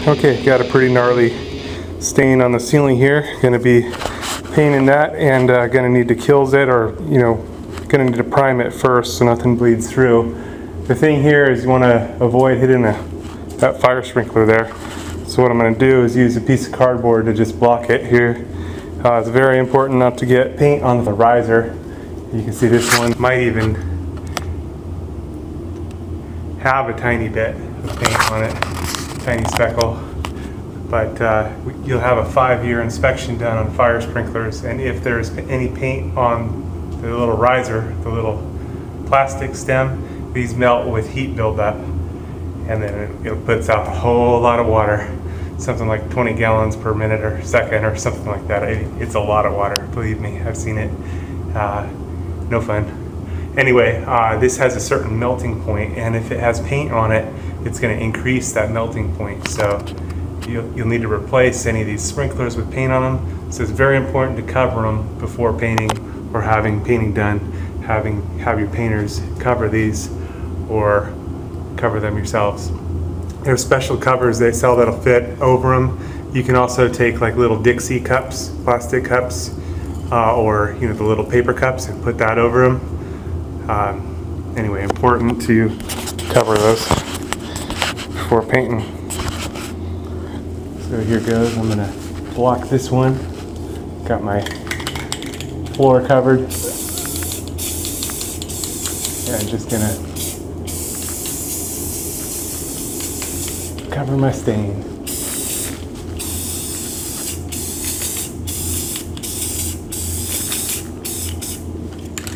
Okay, got a pretty gnarly stain on the ceiling here. Gonna be painting that, and gonna need to kills it, or gonna need to prime it first so nothing bleeds through. The thing here is you want to avoid hitting that fire sprinkler there. So what I'm going to do is use a piece of cardboard to just block it here. It's very important not to get paint onto the riser. You can see this one might even have a tiny bit of paint on it, tiny speckle. But you'll have a 5-year inspection done on fire sprinklers, and if there's any paint on the little riser, the little plastic stem, these melt with heat buildup, and then it puts out a whole lot of water, something like 20 gallons per minute or second or something like that. It's a lot of water, believe me, I've seen it. No fun. Anyway, this has a certain melting point, and if it has paint on it, it's going to increase that melting point. So you'll need to replace any of these sprinklers with paint on them. So it's very important to cover them before painting or having painting done. Have your painters cover these or cover them yourselves. There's special covers they sell that'll fit over them. You can also take like little Dixie cups, plastic cups, or the little paper cups, and put that over them. Anyway, important to cover those before painting. So here goes. I'm gonna block this one. Got my floor covered. Yeah, I'm just gonna cover my stain.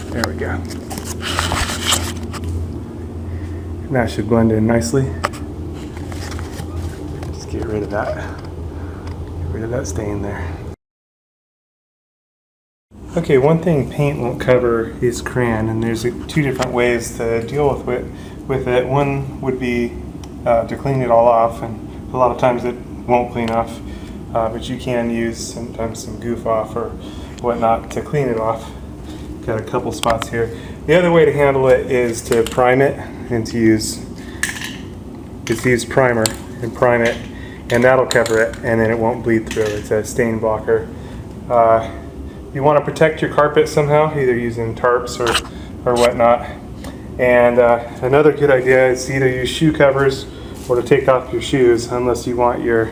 There we go. And that should blend in nicely. Just get rid of that. Get rid of that stain there. Okay, one thing paint won't cover is crayon, and there's 2 different ways to deal with it. One would be to clean it all off, and a lot of times it won't clean off, but you can use sometimes some goof off or whatnot to clean it off. Got a couple spots here. The other way to handle it is to prime it, and to use primer and prime it, and that'll cover it, and then it won't bleed through. It's a stain blocker. You want to protect your carpet somehow, either using tarps or whatnot. And another good idea is to either use shoe covers or to take off your shoes, unless you want your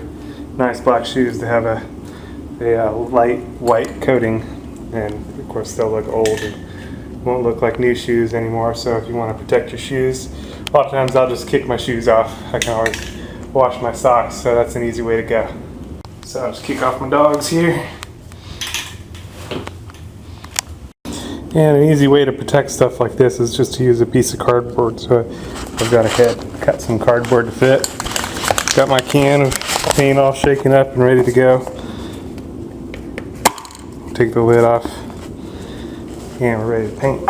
nice black shoes to have a light white coating, and of course they'll look old and won't look like new shoes anymore. So if you want to protect your shoes, a lot of times I'll just kick my shoes off. I can always wash my socks, so that's an easy way to go. So I'll just kick off my dogs here. And an easy way to protect stuff like this is just to use a piece of cardboard. So I've got cut some cardboard to fit. Got my can of paint all shaken up and ready to go. Take the lid off, and we're ready to paint.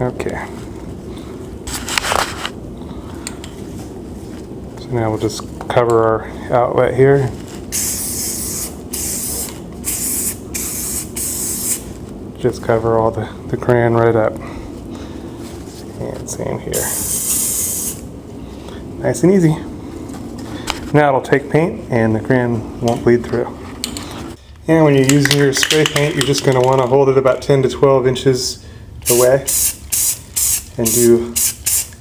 Okay. So now we'll just cover our outlet here. Just cover all the crayon right up. And same here. Nice and easy. Now it'll take paint and the crayon won't bleed through. And when you're using your spray paint, you're just going to want to hold it about 10 to 12 inches away and do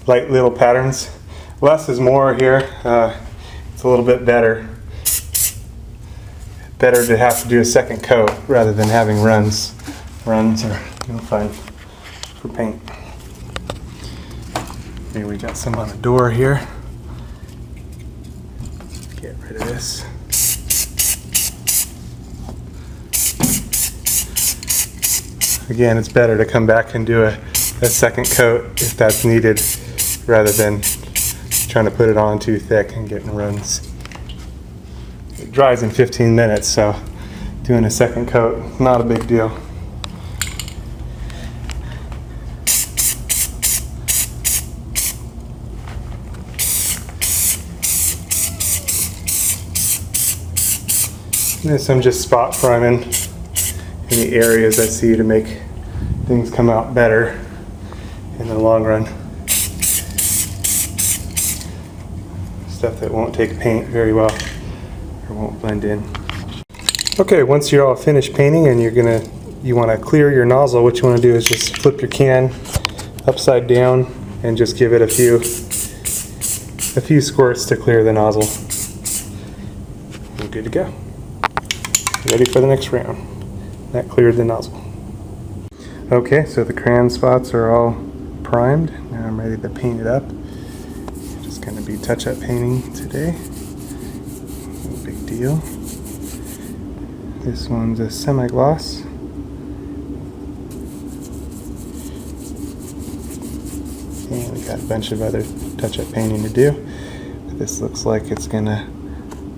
light little patterns. Less is more here. It's a little bit better. Better to have to do a second coat rather than having runs. Runs are fine for paint. Maybe we got some on the door here. Get rid of this. Again, it's better to come back and do a second coat if that's needed, rather than trying to put it on too thick and getting runs. It dries in 15 minutes, so doing a second coat, not a big deal. This I'm just spot priming in the areas I see to make things come out better in the long run. stuff that won't take paint very well or won't blend in. Okay, once you're all finished painting and you want to clear your nozzle, what you want to do is just flip your can upside down and just give it a few squirts to clear the nozzle. You're good to go. Ready for the next round. That cleared the nozzle. Okay, so the crayon spots are all primed. Now I'm ready to paint it up. Just going to be touch-up painting today. No big deal. This one's a semi-gloss. And we got a bunch of other touch-up painting to do. But this looks like it's going to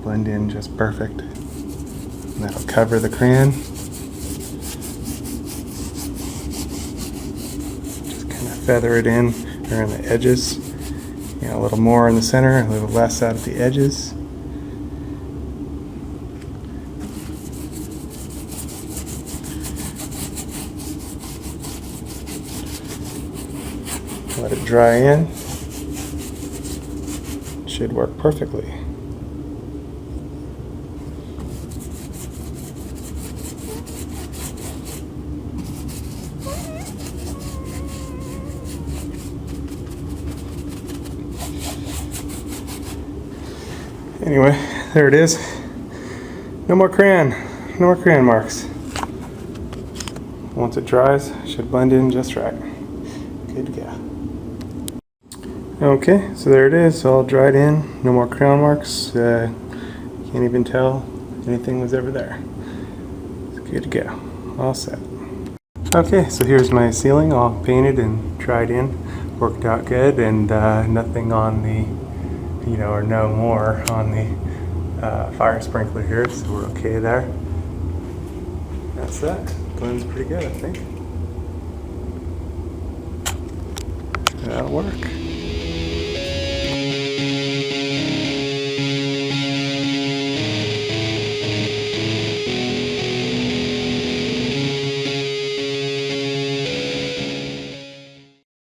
blend in just perfect. And that'll cover the crayon. Just kind of feather it in around the edges. You know, a little more in the center, a little less out at the edges. Let it dry in. It should work perfectly. Anyway, there it is. No more crayon marks. Once it dries, it should blend in just right. Good to go. Okay, so there it is, all dried in. No more crayon marks. Can't even tell anything was ever there. It's good to go. All set. Okay, so here's my ceiling, all painted and dried in. Worked out good, and nothing on the, or no more on the fire sprinkler here, so we're okay there. That's that. Blends pretty good, I think. That'll work.